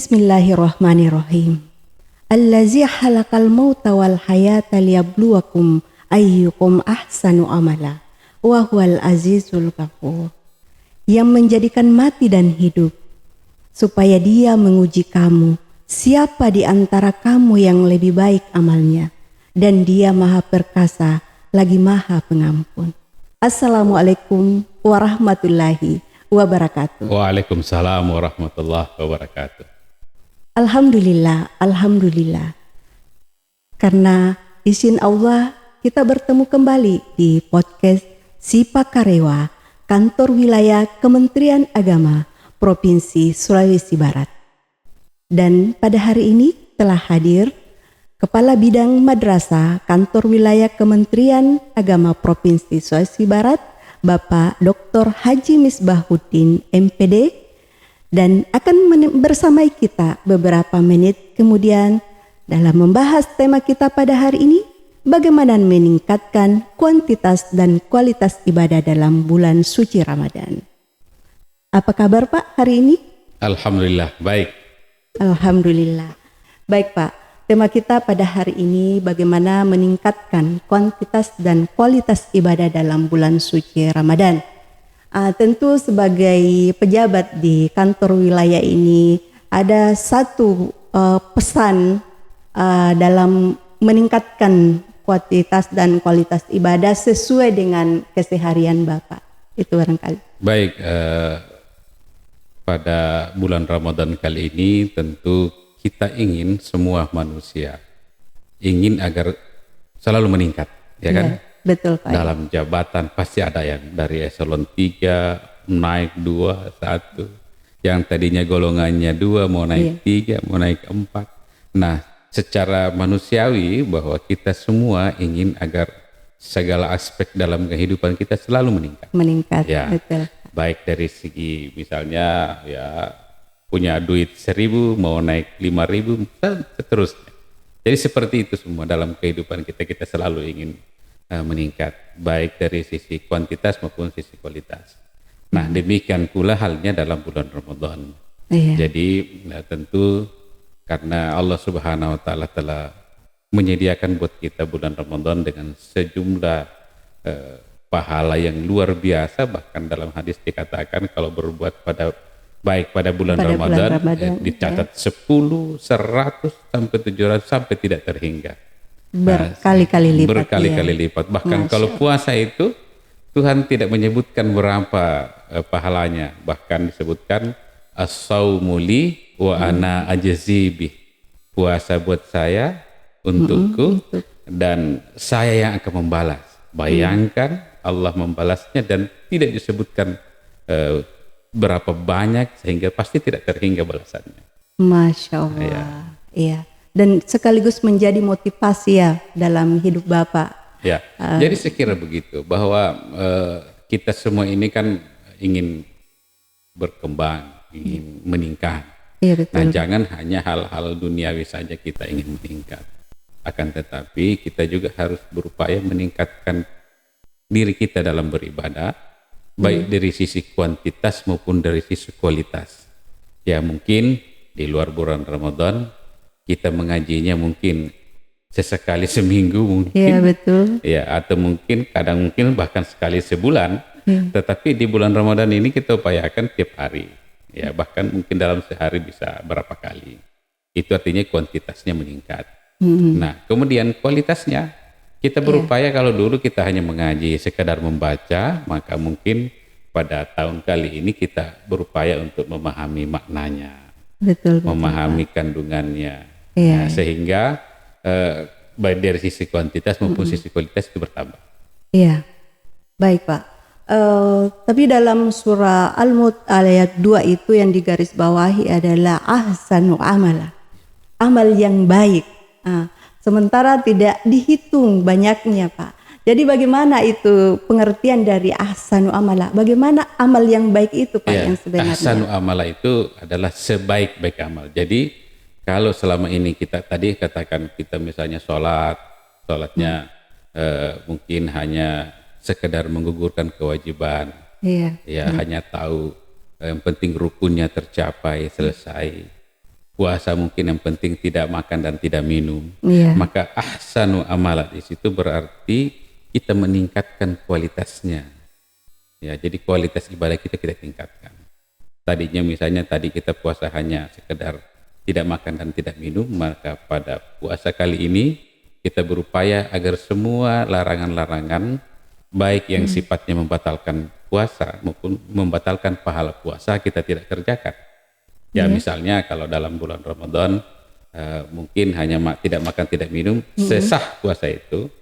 Bismillahirrahmanirrahim. Allazi khalaqal mauta wal hayata liyabluwakum ayyukum ahsanu amala wa huwal azizul ghafur. Yang menjadikan mati dan hidup supaya Dia menguji kamu siapa di antara kamu yang lebih baik amalnya, dan Dia Maha Perkasa lagi Maha Pengampun. Assalamualaikum warahmatullahi wabarakatuh. Waalaikumsalam warahmatullahi wabarakatuh. Alhamdulillah. Karena izin Allah kita bertemu kembali di podcast Sipa Karewa, Kantor Wilayah Kementerian Agama Provinsi Sulawesi Barat. Dan pada hari ini telah hadir Kepala Bidang Madrasah Kantor Wilayah Kementerian Agama Provinsi Sulawesi Barat, Bapak Dr. Haji Misbahuddin MPD, dan akan bersamai kita beberapa menit kemudian dalam membahas tema kita pada hari ini, bagaimana meningkatkan kuantitas dan kualitas ibadah dalam bulan suci Ramadan. Apa kabar Pak hari ini? Alhamdulillah, baik. Alhamdulillah. Baik Pak, tema kita pada hari ini bagaimana meningkatkan kuantitas dan kualitas ibadah dalam bulan suci Ramadan. Tentu sebagai pejabat di kantor wilayah ini ada satu pesan dalam meningkatkan kuantitas dan kualitas ibadah sesuai dengan keseharian Bapak. Itu barangkali. Baik, pada bulan Ramadan kali ini tentu kita ingin semua manusia ingin agar selalu meningkat, ya kan? Betul Pak. Dalam jabatan pasti ada yang dari eselon 3 naik 2, 1. Yang tadinya golongannya 2 mau naik 3, mau naik 4. Nah, secara manusiawi bahwa kita semua ingin agar segala aspek dalam kehidupan kita selalu meningkat. Meningkat, ya, betul. Baik dari segi misalnya ya punya duit 1.000 mau naik 5.000 dan seterusnya. Jadi seperti itu semua dalam kehidupan kita selalu ingin meningkat, baik dari sisi kuantitas maupun sisi kualitas. Nah, demikian pula halnya dalam bulan Ramadan. Jadi tentu karena Allah Subhanahu wa taala telah menyediakan buat kita bulan Ramadan dengan sejumlah pahala yang luar biasa, bahkan dalam hadis dikatakan kalau berbuat baik pada bulan Ramadan dicatat 10, 100 sampai 700 sampai tidak terhingga. Berkali-kali lipat. Berkali-kali lipat. Bahkan kalau puasa itu Tuhan tidak menyebutkan berapa pahalanya. Bahkan disebutkan as-saumu li wa ana ajzi bih. Puasa buat saya, untukku, dan saya yang akan membalas. Bayangkan Allah membalasnya dan tidak disebutkan berapa banyak sehingga pasti tidak terhingga balasannya. Masya Allah. Iya. Dan sekaligus menjadi motivasi ya dalam hidup Bapak. Ya, jadi saya kira begitu bahwa kita semua ini kan ingin berkembang, ingin meningkat. Iya, betul. Nah, jangan hanya hal-hal duniawi saja kita ingin meningkat. Akan tetapi kita juga harus berupaya meningkatkan diri kita dalam beribadah, baik dari sisi kuantitas maupun dari sisi kualitas. Ya, mungkin di luar bulan Ramadan kita mengajinya mungkin sesekali seminggu mungkin. Iya, betul. Ya, atau mungkin bahkan sekali sebulan. Tetapi di bulan Ramadan ini kita upayakan tiap hari. Ya, bahkan mungkin dalam sehari bisa berapa kali. Itu artinya kuantitasnya meningkat. Nah, kemudian kualitasnya kita berupaya kalau dulu kita hanya mengaji sekadar membaca, maka mungkin pada tahun kali ini kita berupaya untuk memahami maknanya. Betul, memahami kandungannya. Nah, sehingga baik dari sisi kuantitas maupun sisi kualitas itu bertambah. Iya, baik Pak. Tapi dalam surah Al-Mulk ayat 2 itu yang digarisbawahi adalah ahsanu amala, amal yang baik. Sementara tidak dihitung banyaknya Pak. Jadi bagaimana itu pengertian dari ahsanu amala? Bagaimana amal yang baik itu Pak yang sebenarnya? Ahsanu amala itu adalah sebaik-baik amal. Jadi kalau selama ini kita tadi katakan kita misalnya sholatnya mungkin hanya sekedar menggugurkan kewajiban, hanya tahu yang penting rukunnya tercapai selesai. puasa mungkin yang penting tidak makan dan tidak minum. Iya. Maka ahsanu amalat di situ berarti kita meningkatkan kualitasnya. Ya, jadi kualitas ibadah kita tingkatkan. Tadinya misalnya tadi kita puasa hanya sekedar tidak makan dan tidak minum, maka pada puasa kali ini kita berupaya agar semua larangan-larangan baik yang sifatnya membatalkan puasa maupun membatalkan pahala puasa kita tidak kerjakan. Ya misalnya kalau dalam bulan Ramadan mungkin hanya tidak makan tidak minum sesah puasa itu.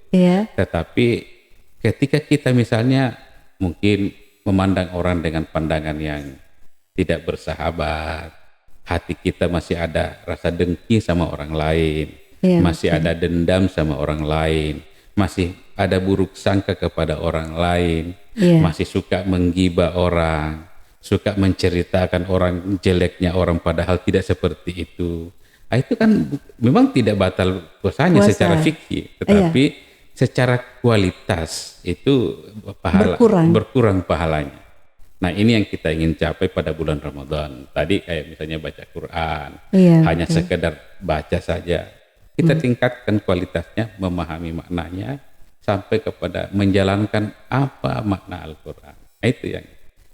Tetapi ketika kita misalnya mungkin memandang orang dengan pandangan yang tidak bersahabat, hati kita masih ada rasa dengki sama orang lain, masih ada dendam sama orang lain, masih ada buruk sangka kepada orang lain, masih suka menggibah orang, suka menceritakan orang jeleknya orang padahal tidak seperti itu. Nah, itu kan memang tidak batal puasanya secara fikih, tetapi secara kualitas itu berkurang pahalanya. Nah, ini yang kita ingin capai pada bulan Ramadan. Tadi kayak misalnya baca Quran, hanya sekedar baca saja. Kita tingkatkan kualitasnya, memahami maknanya, sampai kepada menjalankan apa makna Al-Quran. Nah, itu yang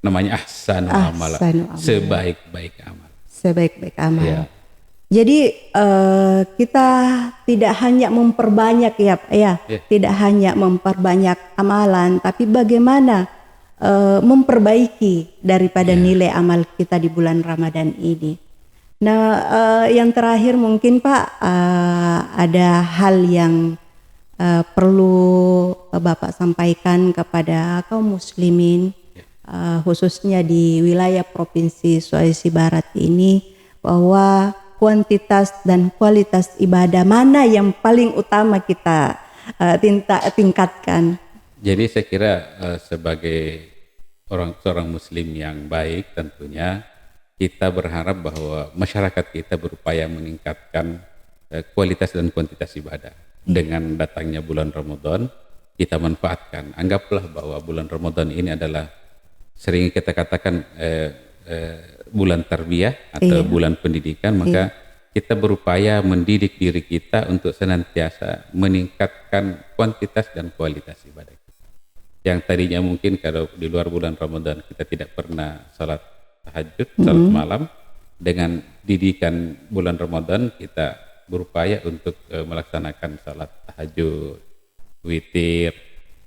namanya ahsanu amal, sebaik-baik amal. Sebaik-baik amal. Ya. Jadi kita tidak hanya memperbanyak tidak hanya memperbanyak amalan, tapi bagaimana memperbaiki daripada nilai amal kita di bulan Ramadan ini. Nah, yang terakhir mungkin Pak, ada hal yang perlu Bapak sampaikan kepada kaum muslimin, khususnya di wilayah Provinsi Sulawesi Barat ini, bahwa kuantitas dan kualitas ibadah mana yang paling utama kita tingkatkan. Jadi saya kira sebagai seorang muslim yang baik, tentunya kita berharap bahwa masyarakat kita berupaya meningkatkan kualitas dan kuantitas ibadah. Dengan datangnya bulan Ramadan, kita manfaatkan. Anggaplah bahwa bulan Ramadan ini adalah sering kita katakan bulan tarbiyah atau bulan pendidikan, maka kita berupaya mendidik diri kita untuk senantiasa meningkatkan kuantitas dan kualitas ibadah. Yang tadinya mungkin kalau di luar bulan Ramadan kita tidak pernah salat tahajud, salat malam, dengan didikan bulan Ramadan kita berupaya untuk melaksanakan salat tahajud, witir,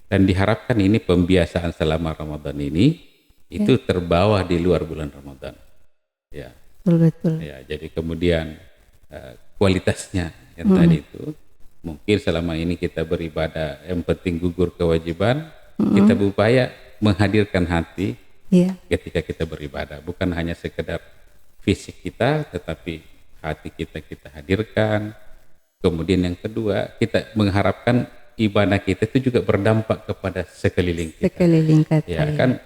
dan diharapkan ini pembiasaan selama Ramadan ini itu terbawa di luar bulan Ramadan. Ya. Betul. Ya, jadi kemudian kualitasnya yang tadi itu mungkin selama ini kita beribadah yang penting gugur kewajiban, kita berupaya menghadirkan hati ketika kita beribadah, bukan hanya sekedar fisik kita, tetapi hati kita hadirkan. Kemudian yang kedua, kita mengharapkan ibadah kita itu juga berdampak kepada sekeliling kita. Ya kan,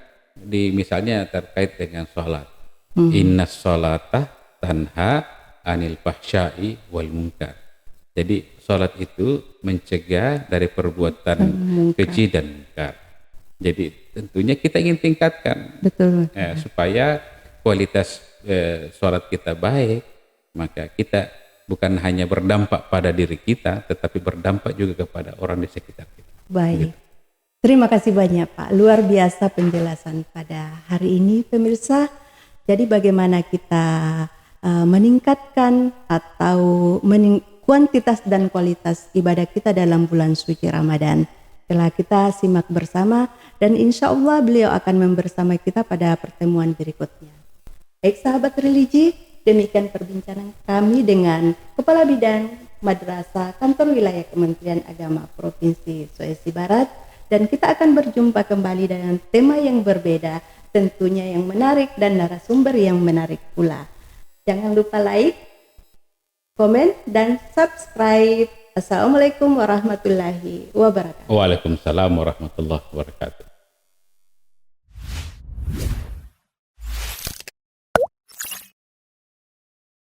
misalnya terkait dengan sholat. Innas sholata tanha anil fahsya'i wal munkar. Jadi sholat itu mencegah dari perbuatan keji dan munkar. Jadi tentunya kita ingin tingkatkan. Betul. Supaya kualitas sholat kita baik, maka kita bukan hanya berdampak pada diri kita, tetapi berdampak juga kepada orang di sekitar kita. Baik. Gitu. Terima kasih banyak Pak. Luar biasa penjelasan pada hari ini pemirsa. Jadi bagaimana kita meningkatkan atau kuantitas dan kualitas ibadah kita dalam bulan suci Ramadan. Telah kita simak bersama dan insya Allah beliau akan membersama kita pada pertemuan berikutnya. Baik sahabat religi, demikian perbincangan kami dengan Kepala Bidang Madrasah Kantor Wilayah Kementerian Agama Provinsi Sulawesi Barat, dan kita akan berjumpa kembali dengan tema yang berbeda, tentunya yang menarik dan narasumber yang menarik pula. Jangan lupa like, komen, dan subscribe. Assalamualaikum warahmatullahi wabarakatuh. Waalaikumsalam warahmatullahi wabarakatuh.